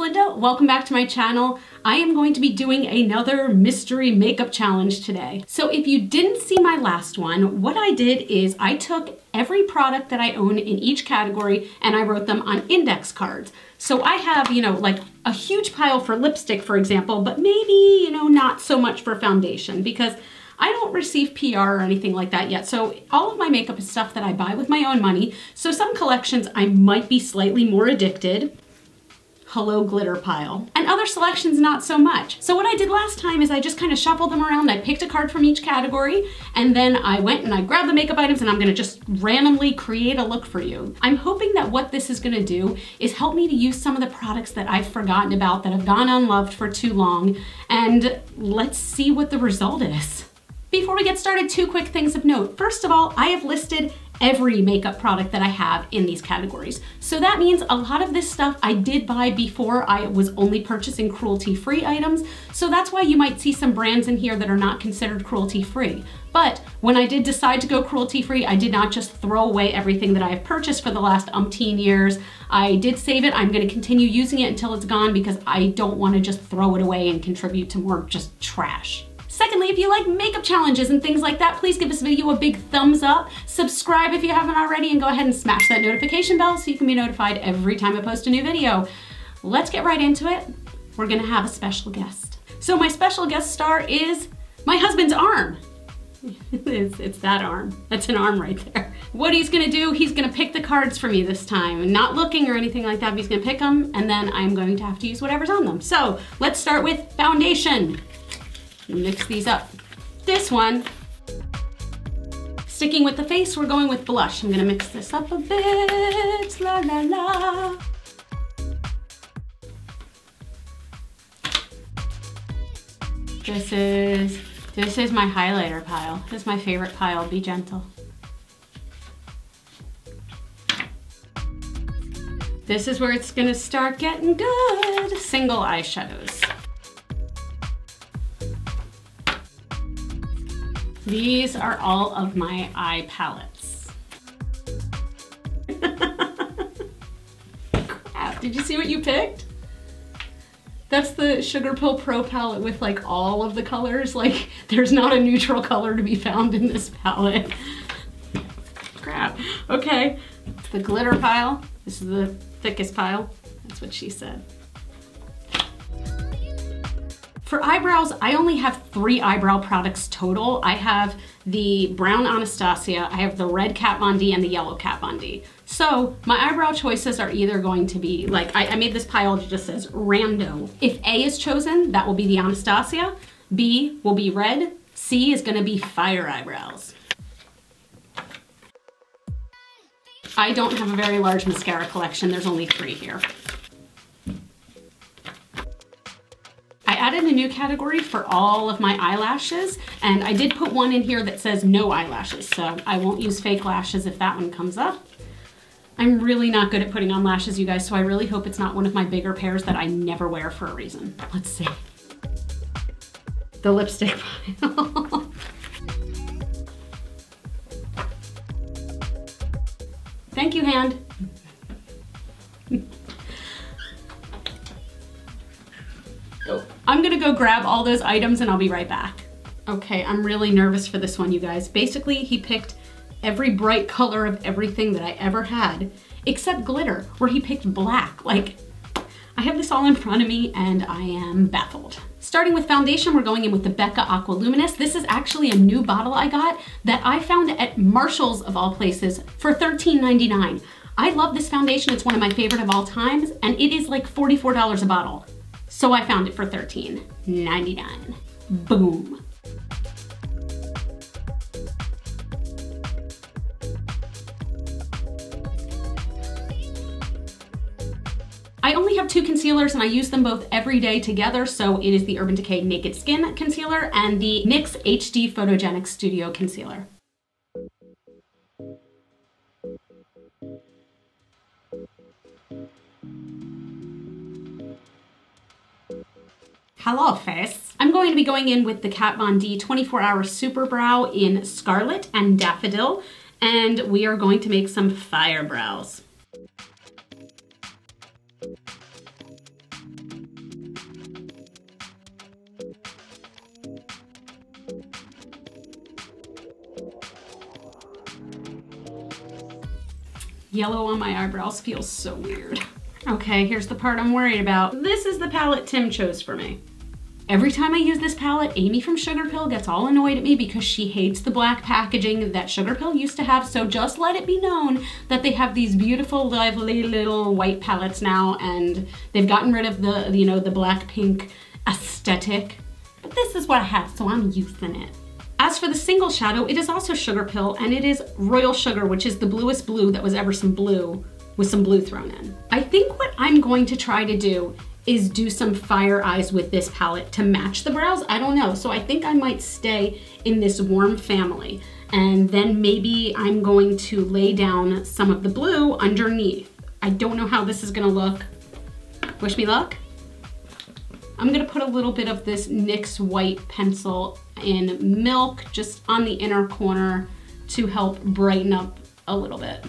Linda. Welcome back to my channel. I am going to be doing another mystery makeup challenge today. So if you didn't see my last one, what I did is I took every product that I own in each category and I wrote them on index cards. So I have, like a huge pile for lipstick, for example, but maybe, not so much for foundation because I don't receive PR or anything like that yet. So all of my makeup is stuff that I buy with my own money. So some collections I might be slightly more addicted. Hello glitter pile. And other selections not so much. So what I did last time is I just kind of shuffled them around. I picked a card from each category and then I went and I grabbed the makeup items and I'm gonna just randomly create a look for you. I'm hoping that what this is gonna do is help me to use some of the products that I've forgotten about, that have gone unloved for too long, and let's see what the result is. Before we get started, two quick things of note. First of all, I have listed every makeup product that I have in these categories. So that means a lot of this stuff I did buy before I was only purchasing cruelty-free items. So that's why you might see some brands in here that are not considered cruelty-free. But when I did decide to go cruelty-free, I did not just throw away everything that I have purchased for the last umpteen years. I did save it. I'm gonna continue using it until it's gone because I don't wanna just throw it away and contribute to more just trash. Secondly, if you like makeup challenges and things like that, please give this video a big thumbs up. Subscribe if you haven't already and go ahead and smash that notification bell so you can be notified every time I post a new video. Let's get right into it. We're gonna have a special guest. So my special guest star is my husband's arm. It's that arm. That's an arm right there. What he's gonna do, he's gonna pick the cards for me this time. Not looking or anything like that, but he's gonna pick them and then I'm going to have to use whatever's on them. So let's start with foundation. Mix these up. This one, sticking with the face, we're going with blush. I'm gonna mix this up a bit, la la la. This is my highlighter pile. This is my favorite pile, be gentle. This is where it's gonna start getting good. Single eyeshadows. These are all of my eye palettes. Crap, did you see what you picked? That's the Sugar Pill Pro palette with like all of the colors. Like there's not a neutral color to be found in this palette. Crap, okay. It's the glitter pile. This is the thickest pile. That's what she said. For eyebrows, I only have 3 eyebrow products total. I have the brown Anastasia, I have the red Kat Von D, and the yellow Kat Von D. So my eyebrow choices are either going to be, like, I made this pile that just says rando. If A is chosen, that will be the Anastasia. B will be red. C is gonna be fire eyebrows. I don't have a very large mascara collection. There's only 3 here. I added a new category for all of my eyelashes, and I did put one in here that says no eyelashes, so I won't use fake lashes if that one comes up. I'm really not good at putting on lashes, you guys, so I really hope it's not one of my bigger pairs that I never wear for a reason. Let's see. The lipstick pile. Thank you, hand. I'm gonna go grab all those items and I'll be right back. Okay, I'm really nervous for this one, you guys. Basically, he picked every bright color of everything that I ever had, except glitter, where he picked black. Like, I have this all in front of me and I am baffled. Starting with foundation, we're going in with the Becca Aqua Luminous. This is actually a new bottle I got that I found at Marshall's, of all places, for $13.99. I love this foundation. It's one of my favorite of all times, and it is like $44 a bottle. So I found it for $13.99. Boom. I only have 2 concealers and I use them both every day together. So it is the Urban Decay Naked Skin Concealer and the NYX HD Photogenic Studio Concealer. Hello, face. I'm going to be going in with the Kat Von D 24-Hour Super Brow in Scarlet and Daffodil, and we are going to make some fire brows. Yellow on my eyebrows feels so weird. Okay, here's the part I'm worried about. This is the palette Tim chose for me. Every time I use this palette, Amy from Sugarpill gets all annoyed at me because she hates the black packaging that Sugarpill used to have. So just let it be known that they have these beautiful, lovely little white palettes now, and they've gotten rid of the, you know, the black pink aesthetic. But this is what I have, so I'm using it. As for the single shadow, it is also Sugarpill, and it is Royal Sugar, which is the bluest blue that was ever some blue, with some blue thrown in. I think what I'm going to try to do is do some fire eyes with this palette to match the brows. I don't know, so I think I might stay in this warm family, and then maybe I'm going to lay down some of the blue underneath. I don't know how this is gonna look. Wish me luck. I'm gonna put a little bit of this NYX white pencil in Milk just on the inner corner to help brighten up a little bit.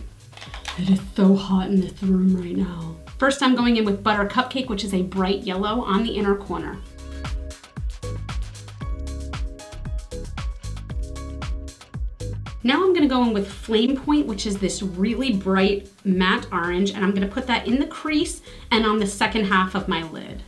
It is so hot in this room right now. First, I'm going in with Butter Cupcake, which is a bright yellow on the inner corner. Now I'm gonna go in with Flame Point, which is this really bright matte orange, and I'm gonna put that in the crease and on the second half of my lid.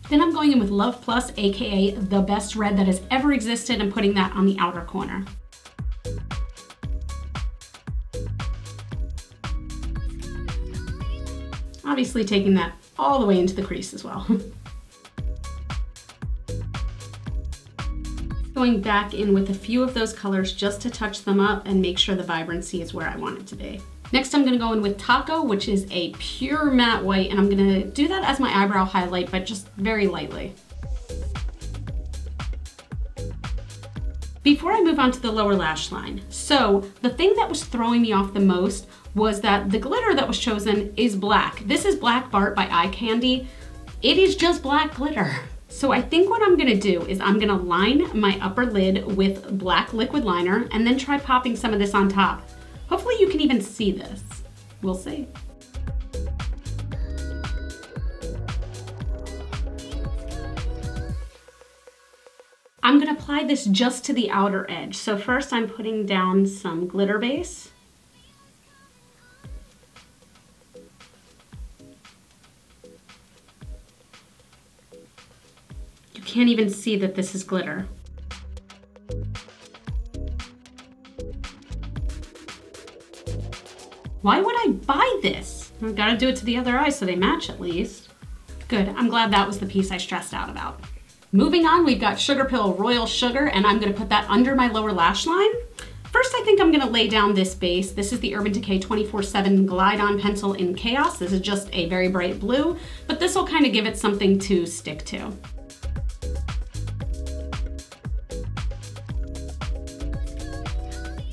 Then I'm going in with Love Plus, AKA the best red that has ever existed, and putting that on the outer corner. Obviously taking that all the way into the crease as well. Going back in with a few of those colors just to touch them up and make sure the vibrancy is where I want it to be. Next, I'm gonna go in with Taco, which is a pure matte white, and I'm gonna do that as my eyebrow highlight, but just very lightly. Before I move on to the lower lash line, so the thing that was throwing me off the most was that the glitter that was chosen is black. This is Black Bart by Eye Candy. It is just black glitter. So I think what I'm gonna do is I'm gonna line my upper lid with black liquid liner and then try popping some of this on top. Hopefully you can even see this. We'll see. I'm gonna apply this just to the outer edge. So first I'm putting down some glitter base. You can't even see that this is glitter. Why would I buy this? I've got to do it to the other eye so they match at least. Good, I'm glad that was the piece I stressed out about. Moving on, we've got Sugarpill Royal Sugar, and I'm gonna put that under my lower lash line. First, I think I'm gonna lay down this base. This is the Urban Decay 24/7 Glide On Pencil in Chaos. This is just a very bright blue, but this will kind of give it something to stick to.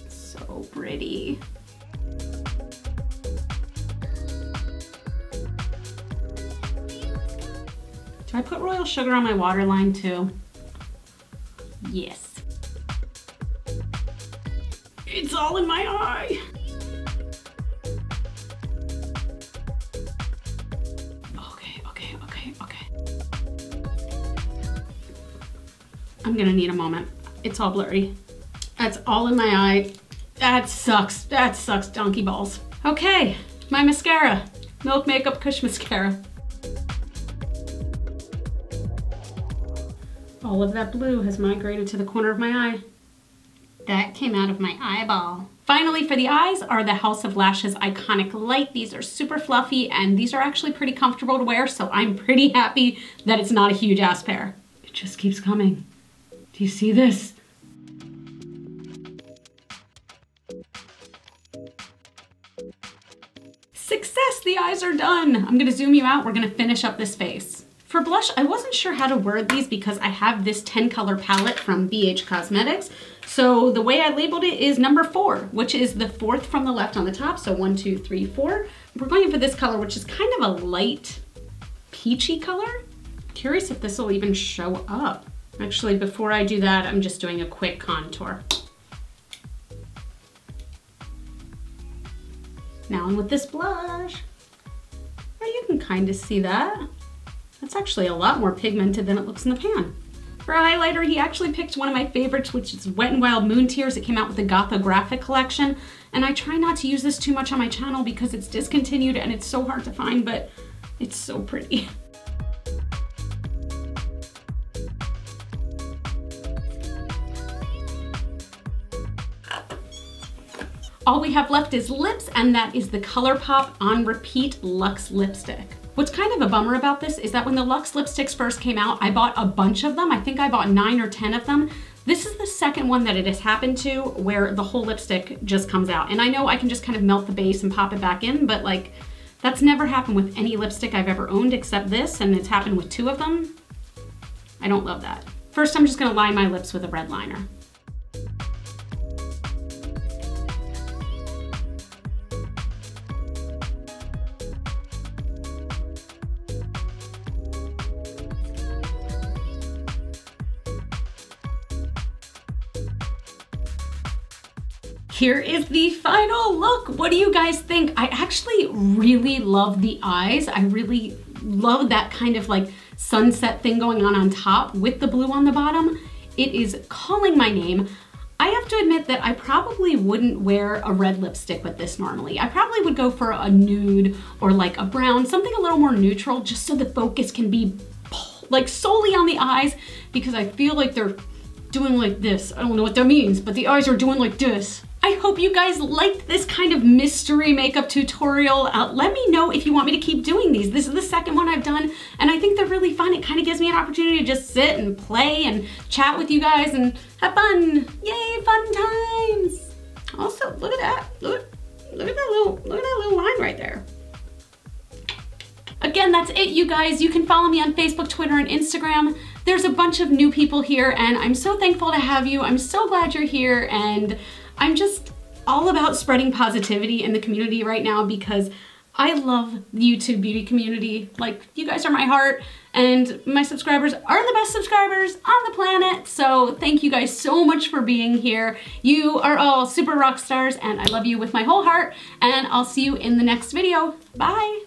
So pretty. Do I put Royal Sugar on my waterline too? Yes. It's all in my eye. Okay. I'm gonna need a moment. It's all blurry. That's all in my eye. That sucks donkey balls. Okay, my mascara. Milk Makeup Kush Mascara. All of that blue has migrated to the corner of my eye. That came out of my eyeball. Finally, for the eyes are the House of Lashes Iconic Light. These are super fluffy and these are actually pretty comfortable to wear, so I'm pretty happy that it's not a huge ass pair. It just keeps coming. Do you see this? Success, the eyes are done. I'm gonna zoom you out. We're gonna finish up this face. For blush, I wasn't sure how to word these because I have this 10 color palette from BH Cosmetics. So the way I labeled it is number 4, which is the 4th from the left on the top. So 1, 2, 3, 4. We're going for this color, which is kind of a light peachy color. Curious if this will even show up. Actually, before I do that, I'm just doing a quick contour. Now on with this blush. Oh, you can kind of see that. That's actually a lot more pigmented than it looks in the pan. For a highlighter, he actually picked one of my favorites, which is Wet n Wild Moon Tears. It came out with the Gothographic collection. And I try not to use this too much on my channel because it's discontinued and it's so hard to find, but it's so pretty. All we have left is lips, and that is the ColourPop On Repeat Luxe Lipstick. What's kind of a bummer about this is that when the Luxe lipsticks first came out, I bought a bunch of them. I think I bought 9 or 10 of them. This is the second one that it has happened to where the whole lipstick just comes out. And I know I can just kind of melt the base and pop it back in, but like, that's never happened with any lipstick I've ever owned except this, and it's happened with 2 of them. I don't love that. First, I'm just gonna line my lips with a red liner. Here is the final look. What do you guys think? I actually really love the eyes. I really love that kind of like sunset thing going on top with the blue on the bottom. It is calling my name. I have to admit that I probably wouldn't wear a red lipstick with this normally. I probably would go for a nude or like a brown, something a little more neutral, just so the focus can be like solely on the eyes, because I feel like they're doing like this. I don't know what that means, but the eyes are doing like this. I hope you guys liked this kind of mystery makeup tutorial. Let me know if you want me to keep doing these. This is the second one I've done, and I think they're really fun. It kind of gives me an opportunity to just sit and play and chat with you guys and have fun. Yay, fun times. Also, look at that. Look at that little line right there. Again, that's it, you guys. You can follow me on Facebook, Twitter, and Instagram. There's a bunch of new people here, and I'm so thankful to have you. I'm so glad you're here, and I'm just all about spreading positivity in the community right now because I love the YouTube beauty community. Like, you guys are my heart, and my subscribers are the best subscribers on the planet. So thank you guys so much for being here. You are all super rock stars, and I love you with my whole heart, and I'll see you in the next video. Bye.